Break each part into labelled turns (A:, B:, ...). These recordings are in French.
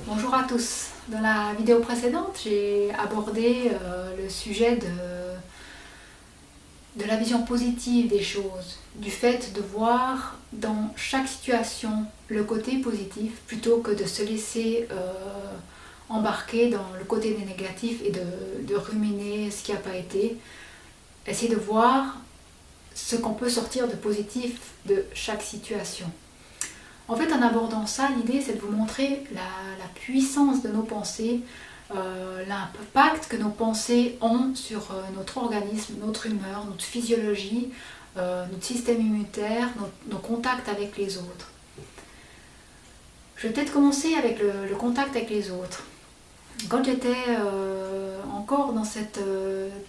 A: Bonjour à tous. Dans la vidéo précédente, j'ai abordé le sujet de la vision positive des choses, du fait de voir dans chaque situation le côté positif plutôt que de se laisser embarquer dans le côté des négatifs et de ruminer ce qui n'a pas été. Essayer de voir ce qu'on peut sortir de positif de chaque situation. En fait, en abordant ça, l'idée c'est de vous montrer la puissance de nos pensées, l'impact que nos pensées ont sur notre organisme, notre humeur, notre physiologie, notre système immunitaire, nos contacts avec les autres. Je vais peut-être commencer avec le contact avec les autres. Quand j'étais encore dans cette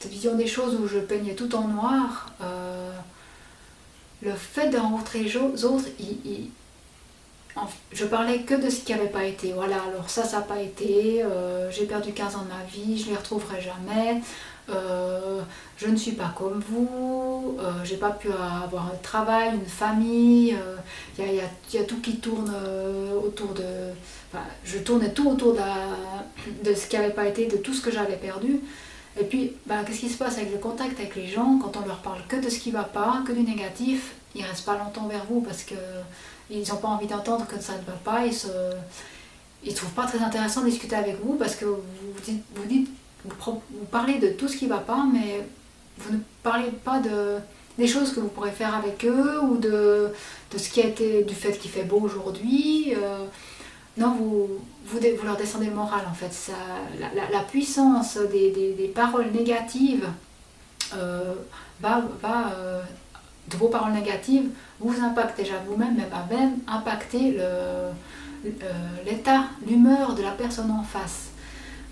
A: vision des choses où je peignais tout en noir, le fait de rencontrer les autres, je parlais que de ce qui n'avait pas été. Voilà, alors ça n'a pas été, j'ai perdu 15 ans de ma vie, je ne les retrouverai jamais, je ne suis pas comme vous, j'ai pas pu avoir un travail, une famille, y a tout qui tourne autour de... Enfin, je tournais tout autour de ce qui n'avait pas été, de tout ce que j'avais perdu. Et puis, qu'est-ce qui se passe avec le contact avec les gens quand on leur parle que de ce qui ne va pas, que du négatif, ils ne restent pas longtemps vers vous parce que ils n'ont pas envie d'entendre que ça ne va pas, ils ne trouvent pas très intéressant de discuter avec vous parce que vous parlez de tout ce qui ne va pas, mais vous ne parlez pas des choses que vous pourrez faire avec eux ou de ce qui a été, du fait qu'il fait beau aujourd'hui. Non, vous leur descendez le moral en fait. Ça, la puissance des paroles négatives de vos paroles négatives vous impacte déjà vous-même, mais va même impacter l'état, l'humeur de la personne en face.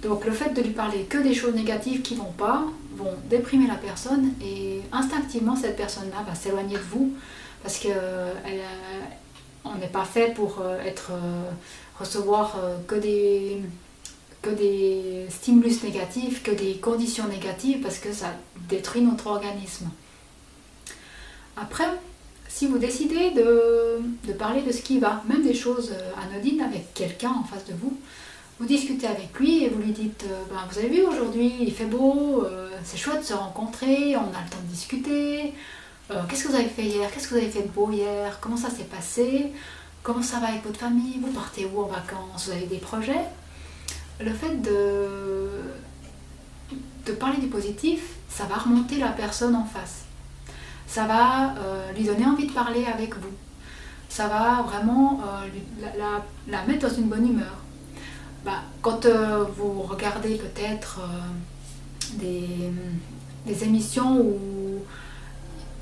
A: Donc le fait de lui parler que des choses négatives qui ne vont pas, vont déprimer la personne et instinctivement cette personne-là va s'éloigner de vous parce qu'on n'est pas fait pour recevoir que des stimulus négatifs, que des conditions négatives parce que ça détruit notre organisme. Après, si vous décidez de parler de ce qui va, même des choses anodines avec quelqu'un en face de vous, vous discutez avec lui et vous lui dites vous avez vu aujourd'hui, il fait beau, c'est chouette de se rencontrer, on a le temps de discuter, qu'est-ce que vous avez fait hier, qu'est-ce que vous avez fait de beau hier, comment ça s'est passé, comment ça va avec votre famille, vous partez où en vacances, vous avez des projets. Le fait de parler du positif, ça va remonter la personne en face. Ça va lui donner envie de parler avec vous. Ça va vraiment la mettre dans une bonne humeur. Quand vous regardez peut-être des émissions où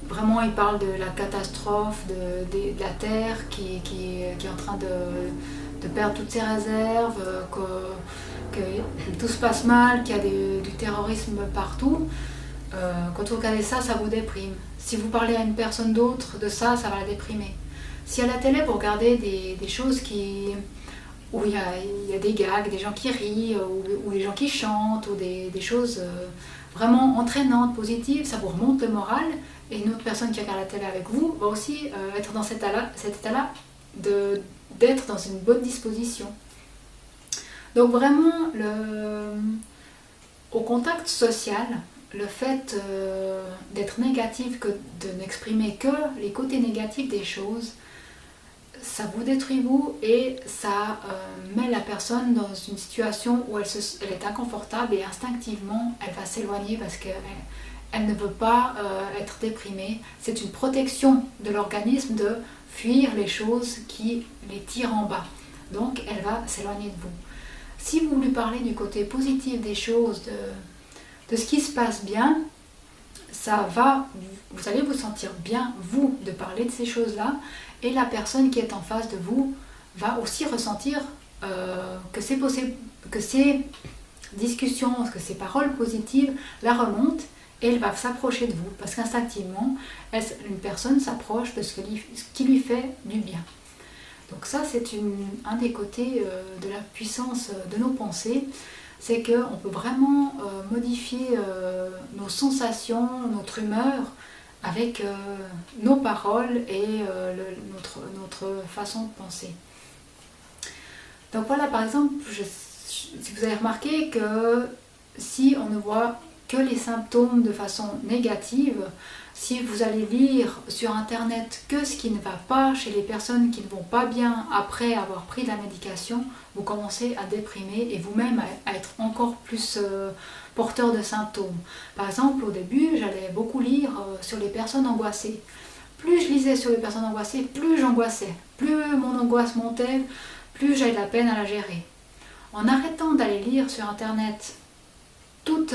A: vraiment ils parlent de la catastrophe de la Terre qui est en train de perdre toutes ses réserves, que tout se passe mal, qu'il y a du terrorisme partout, quand vous regardez ça, ça vous déprime. Si vous parlez à une personne d'autre de ça, ça va la déprimer. Si à la télé, vous regardez des choses où il y a des gags, des gens qui rient, ou des gens qui chantent, ou des choses vraiment entraînantes, positives, ça vous remonte le moral, et une autre personne qui regarde la télé avec vous va aussi être dans cet état-là d'être dans une bonne disposition. Donc vraiment, au contact social, le fait d'être négatif, que de n'exprimer que les côtés négatifs des choses, ça vous détruit vous et ça met la personne dans une situation où elle est inconfortable et instinctivement elle va s'éloigner parce qu'elle ne veut pas être déprimée. C'est une protection de l'organisme de fuir les choses qui les tirent en bas. Donc elle va s'éloigner de vous. Si vous lui parlez du côté positif des choses, de ce qui se passe bien, vous allez vous sentir bien, vous, de parler de ces choses-là, et la personne qui est en face de vous va aussi ressentir que c'est possible, que ces discussions, que ces paroles positives la remontent, et elle va s'approcher de vous, parce qu'instinctivement, une personne s'approche de ce qui lui fait du bien. Donc ça, c'est un des côtés de la puissance de nos pensées, c'est qu'on peut vraiment modifier nos sensations, notre humeur avec nos paroles et notre façon de penser. Donc voilà, par exemple, si vous avez remarqué que si on ne voit que les symptômes de façon négative, si vous allez lire sur internet que ce qui ne va pas chez les personnes qui ne vont pas bien après avoir pris de la médication, vous commencez à déprimer et vous-même à être encore plus porteur de symptômes. Par exemple, au début, j'allais beaucoup lire sur les personnes angoissées. Plus je lisais sur les personnes angoissées, plus j'angoissais. Plus mon angoisse montait, plus j'avais de la peine à la gérer. En arrêtant d'aller lire sur internet tous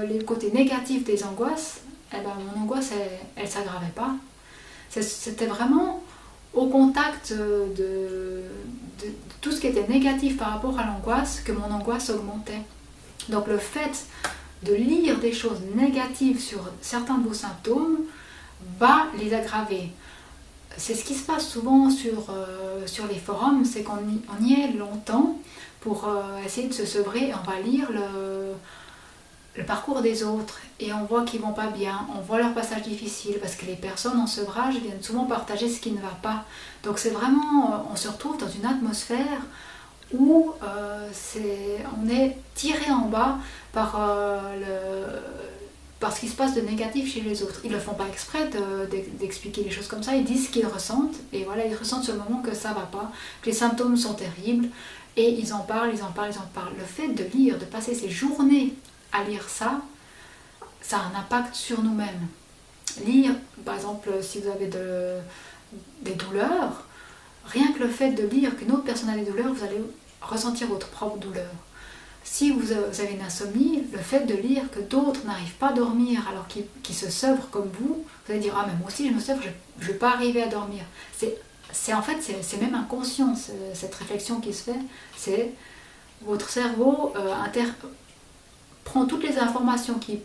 A: les côtés négatifs des angoisses, eh ben, mon angoisse, elle s'aggravait pas. C'était vraiment au contact de tout ce qui était négatif par rapport à l'angoisse que mon angoisse augmentait. Donc le fait de lire des choses négatives sur certains de vos symptômes va les aggraver. C'est ce qui se passe souvent sur les forums, c'est qu'on y est longtemps pour essayer de se sevrer et on va lire le parcours des autres et on voit qu'ils vont pas bien, on voit leur passage difficile parce que les personnes en sevrage viennent souvent partager ce qui ne va pas. Donc c'est vraiment, on se retrouve dans une atmosphère où on est tiré en bas par ce qui se passe de négatif chez les autres. Ils ne le font pas exprès d'expliquer les choses comme ça, ils disent ce qu'ils ressentent et voilà, ils ressentent sur le moment que ça ne va pas, que les symptômes sont terribles et ils en parlent. Le fait de lire, de passer ses journées à lire ça, ça a un impact sur nous-mêmes. Lire, par exemple, si vous avez des douleurs, rien que le fait de lire qu'une autre personne a des douleurs, vous allez ressentir votre propre douleur. Si vous avez une insomnie, le fait de lire que d'autres n'arrivent pas à dormir alors qu'ils se sevrent comme vous allez dire « Ah, mais moi aussi je me sevre, je ne vais pas arriver à dormir ». En fait, c'est même inconscient, cette réflexion qui se fait. C'est votre cerveau prend toutes les informations qui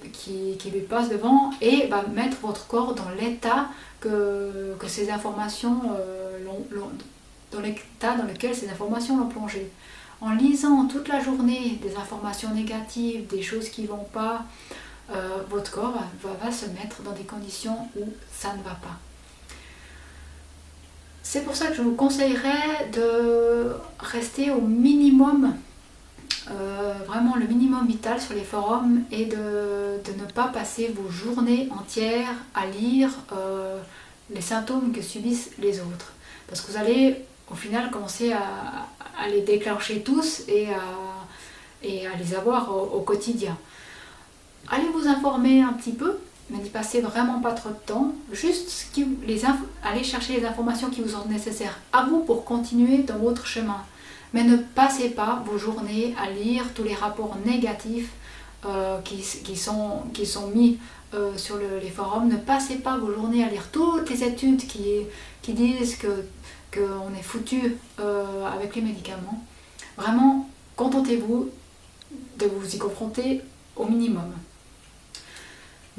A: lui passent devant et va mettre votre corps dans l'état que ces informations dans l'état dans lequel ces informations l'ont plongé. En lisant toute la journée des informations négatives, des choses qui ne vont pas, votre corps va se mettre dans des conditions où ça ne va pas. C'est pour ça que je vous conseillerais de rester au minimum, vraiment le minimum vital sur les forums et de ne pas passer vos journées entières à lire les symptômes que subissent les autres. Parce que vous allez au final commencer à les déclencher tous et à les avoir au quotidien. Allez vous informer un petit peu, mais n'y passez vraiment pas trop de temps. Juste allez chercher les informations qui vous sont nécessaires à vous pour continuer dans votre chemin. Mais ne passez pas vos journées à lire tous les rapports négatifs qui sont mis sur les forums. Ne passez pas vos journées à lire toutes les études qui disent qu'on est foutu avec les médicaments. Vraiment, contentez-vous de vous y confronter au minimum.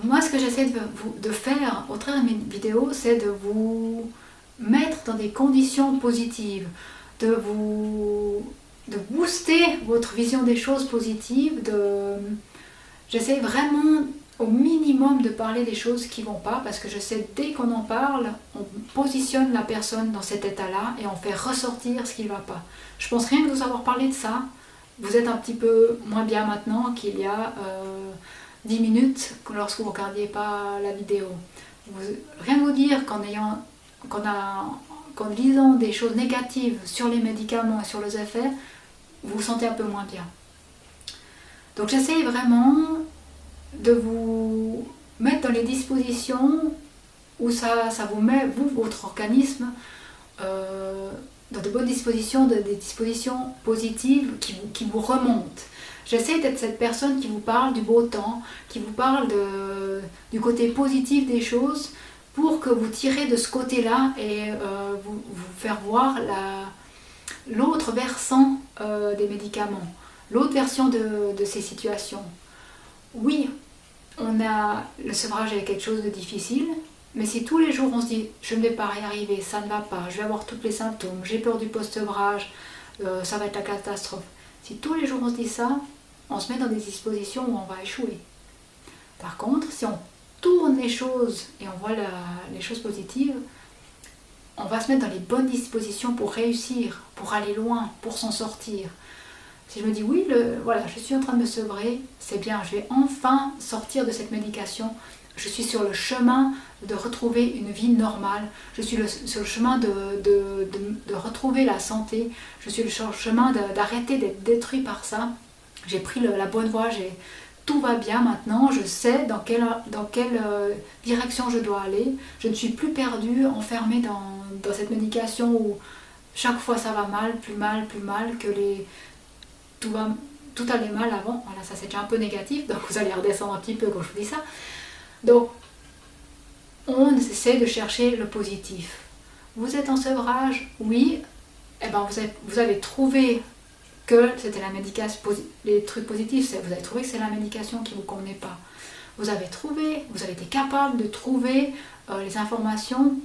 A: Moi, ce que j'essaie de faire au travers de mes vidéos, c'est de vous mettre dans des conditions positives, de booster votre vision des choses positives. J'essaie vraiment au minimum de parler des choses qui ne vont pas, parce que je sais dès qu'on en parle, on positionne la personne dans cet état-là et on fait ressortir ce qui ne va pas. Je pense rien que vous avoir parlé de ça, vous êtes un petit peu moins bien maintenant qu'il y a 10 minutes lorsque vous ne regardiez pas la vidéo. Rien vous dire qu'en lisant des choses négatives sur les médicaments et sur les effets, vous vous sentez un peu moins bien. Donc j'essaie vraiment de vous mettre dans les dispositions où ça vous met, votre organisme, dans de bonnes dispositions, des dispositions positives qui vous remontent. J'essaie d'être cette personne qui vous parle du beau temps, qui vous parle du côté positif des choses, pour que vous tirez de ce côté-là et vous faire voir l'autre versant des médicaments, l'autre version de ces situations. Oui, le sevrage est quelque chose de difficile, mais si tous les jours on se dit je ne vais pas y arriver, ça ne va pas, je vais avoir tous les symptômes, j'ai peur du post-sevrage, ça va être la catastrophe. Si tous les jours on se dit ça, on se met dans des dispositions où on va échouer. Par contre, si on tourne les choses et on voit les choses positives, on va se mettre dans les bonnes dispositions pour réussir, pour aller loin, pour s'en sortir. Si je me dis oui, voilà, je suis en train de me sevrer, c'est bien, je vais enfin sortir de cette médication. Je suis sur le chemin de retrouver une vie normale. Je suis sur le chemin de retrouver la santé. Je suis sur le chemin d'arrêter d'être détruit par ça. J'ai pris la bonne voie, tout va bien maintenant. Je sais dans quelle direction je dois aller. Je ne suis plus perdue, enfermée dans cette médication où chaque fois ça va mal, que tout allait mal avant. Voilà, ça c'est déjà un peu négatif, donc vous allez redescendre un petit peu quand je vous dis ça. Donc, on essaie de chercher le positif. Vous êtes en sevrage, oui, eh ben vous avez trouvé que c'était la médication, les trucs positifs, vous avez trouvé que c'est la médication qui ne vous convenait pas. Vous avez été capable de trouver les informations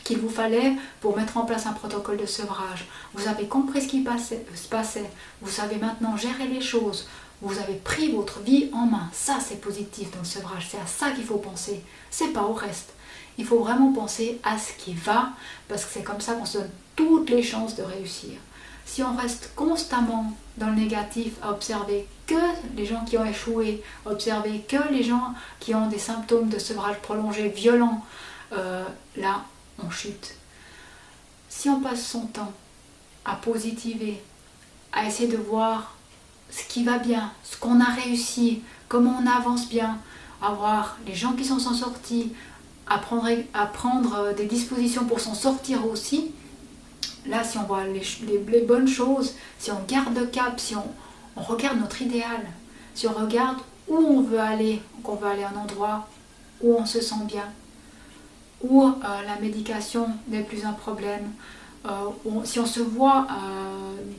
A: qu'il vous fallait pour mettre en place un protocole de sevrage. Vous avez compris ce qui se passait. Vous savez maintenant gérer les choses. Vous avez pris votre vie en main. Ça, c'est positif dans le sevrage. C'est à ça qu'il faut penser. C'est pas au reste. Il faut vraiment penser à ce qui va, parce que c'est comme ça qu'on se donne toutes les chances de réussir. Si on reste constamment dans le négatif, à observer que les gens qui ont échoué, à observer que les gens qui ont des symptômes de sevrage prolongé, violents, là, on chute. Si on passe son temps à positiver, à essayer de voir ce qui va bien, ce qu'on a réussi, comment on avance bien, à voir les gens qui s'en sont sortis, à prendre des dispositions pour s'en sortir aussi. Là, si on voit les bonnes choses, si on garde le cap, si on regarde notre idéal, si on regarde où on veut aller, qu'on veut aller à un endroit où on se sent bien, où la médication n'est plus un problème, si on se voit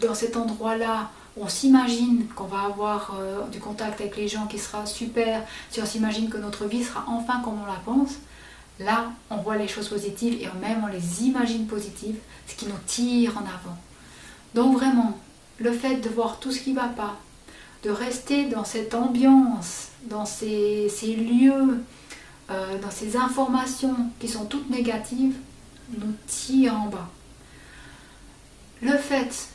A: dans cet endroit-là, on s'imagine qu'on va avoir du contact avec les gens qui sera super, si on s'imagine que notre vie sera enfin comme on la pense, là on voit les choses positives et même on les imagine positives, ce qui nous tire en avant. Donc vraiment, le fait de voir tout ce qui ne va pas, de rester dans cette ambiance, dans ces lieux, dans ces informations qui sont toutes négatives, nous tire en bas. Le fait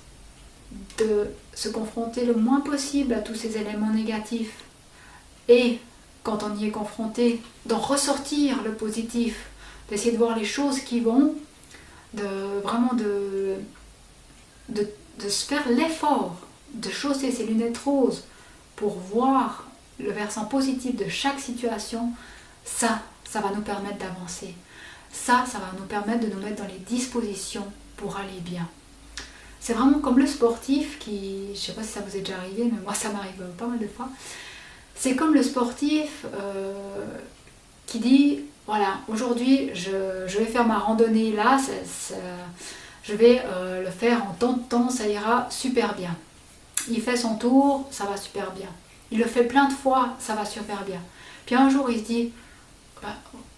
A: de se confronter le moins possible à tous ces éléments négatifs et, quand on y est confronté, d'en ressortir le positif, d'essayer de voir les choses qui vont, de se faire l'effort de chausser ses lunettes roses pour voir le versant positif de chaque situation, ça va nous permettre d'avancer. Ça va nous permettre de nous mettre dans les dispositions pour aller bien. C'est vraiment comme le sportif qui, je ne sais pas si ça vous est déjà arrivé, mais moi ça m'arrive pas mal de fois. C'est comme le sportif qui dit, voilà, aujourd'hui je vais faire ma randonnée là, je vais le faire en tant de temps, ça ira super bien. Il fait son tour, ça va super bien. Il le fait plein de fois, ça va super bien. Puis un jour il se dit,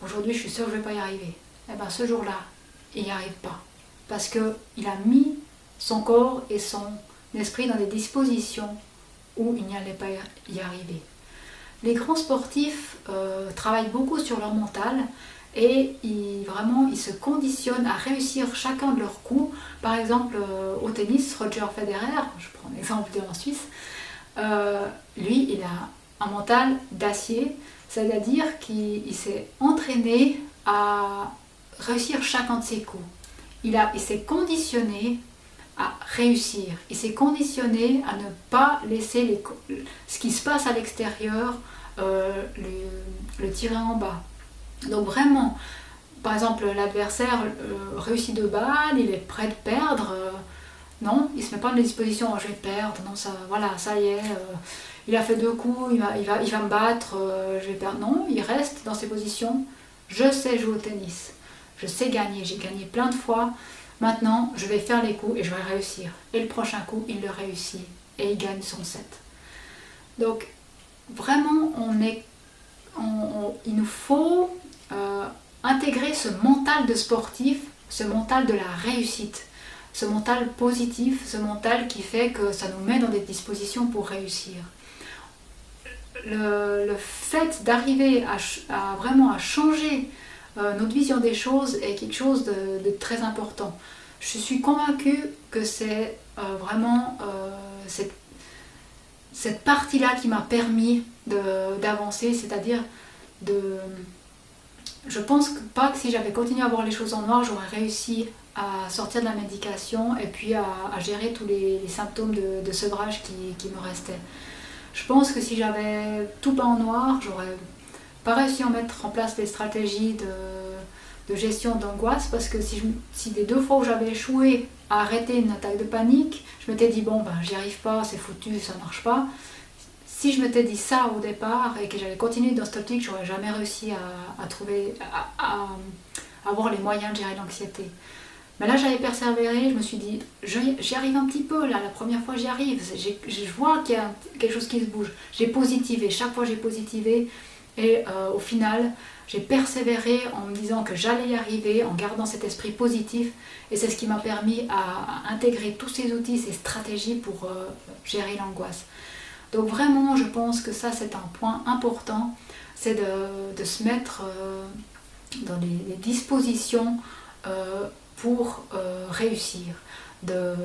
A: aujourd'hui je suis sûre que je ne vais pas y arriver. Et bien ce jour-là, il n'y arrive pas. Parce qu'il a mis son corps et son esprit dans des dispositions où il n'y allait pas y arriver. Les grands sportifs travaillent beaucoup sur leur mental et ils se conditionnent à réussir chacun de leurs coups. Par exemple, au tennis, Roger Federer, je prends l'exemple en Suisse, lui, il a un mental d'acier, c'est-à-dire qu'il s'est entraîné à réussir chacun de ses coups. Il s'est conditionné à réussir. Il s'est conditionné à ne pas laisser ce qui se passe à l'extérieur le tirer en bas. Donc vraiment, par exemple, l'adversaire réussit 2 balles, il est prêt de perdre. Non, il ne se met pas dans les dispositions, je vais perdre, non, ça y est, il a fait 2 coups, il va me battre, je vais perdre. Non, il reste dans ses positions. Je sais jouer au tennis, je sais gagner, j'ai gagné plein de fois. Maintenant, je vais faire les coups et je vais réussir. Et le prochain coup, il le réussit et il gagne son set. Donc, vraiment, il nous faut intégrer ce mental de sportif, ce mental de la réussite, ce mental positif, ce mental qui fait que ça nous met dans des dispositions pour réussir. Le fait d'arriver à vraiment à changer notre vision des choses est quelque chose de très important. Je suis convaincue que c'est vraiment cette partie-là qui m'a permis d'avancer, c'est-à-dire je pense pas que si j'avais continué à voir les choses en noir, j'aurais réussi à sortir de la médication et puis à gérer tous les symptômes de sevrage qui me restaient. Je pense que si j'avais tout peint en noir, j'aurais pas réussi à mettre en place des stratégies de gestion d'angoisse, parce que si les 2 fois où j'avais échoué à arrêter une attaque de panique, je m'étais dit bon ben j'y arrive pas, c'est foutu, ça marche pas. Si je m'étais dit ça au départ et que j'avais continué dans cette optique, j'aurais jamais réussi à avoir les moyens de gérer l'anxiété. Mais là j'avais persévéré, je me suis dit j'y arrive un petit peu là, la première fois j'y arrive, je vois qu'il y a quelque chose qui se bouge. J'ai positivé, chaque fois j'ai positivé et au final j'ai persévéré en me disant que j'allais y arriver, en gardant cet esprit positif, et c'est ce qui m'a permis à intégrer tous ces outils, ces stratégies pour gérer l'angoisse. Donc vraiment je pense que ça c'est un point important, c'est de se mettre dans les dispositions pour réussir,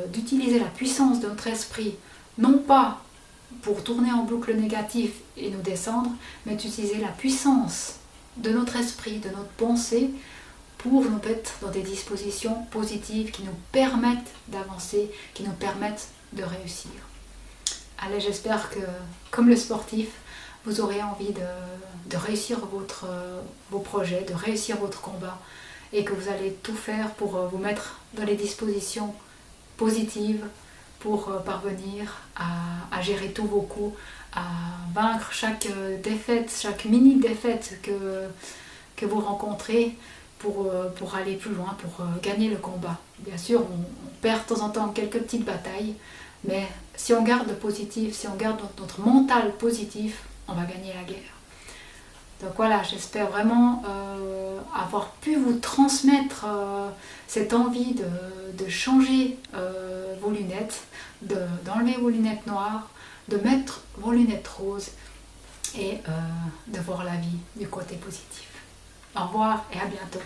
A: d'utiliser la puissance de notre esprit, non pas pour tourner en boucle négatif et nous descendre, mais d'utiliser la puissance de notre esprit, de notre pensée, pour nous mettre dans des dispositions positives qui nous permettent d'avancer, qui nous permettent de réussir. Allez, j'espère que, comme le sportif, vous aurez envie de réussir vos projets, de réussir votre combat, et que vous allez tout faire pour vous mettre dans les dispositions positives pour parvenir à gérer tous vos coups, à vaincre chaque défaite, chaque mini-défaite que vous rencontrez pour aller plus loin, pour gagner le combat. Bien sûr, on perd de temps en temps quelques petites batailles, mais si on garde le positif, si on garde notre mental positif, on va gagner la guerre. Donc voilà, j'espère vraiment avoir pu vous transmettre cette envie de changer vos lunettes, d'enlever vos lunettes noires, de mettre vos lunettes roses et de voir la vie du côté positif. Au revoir et à bientôt.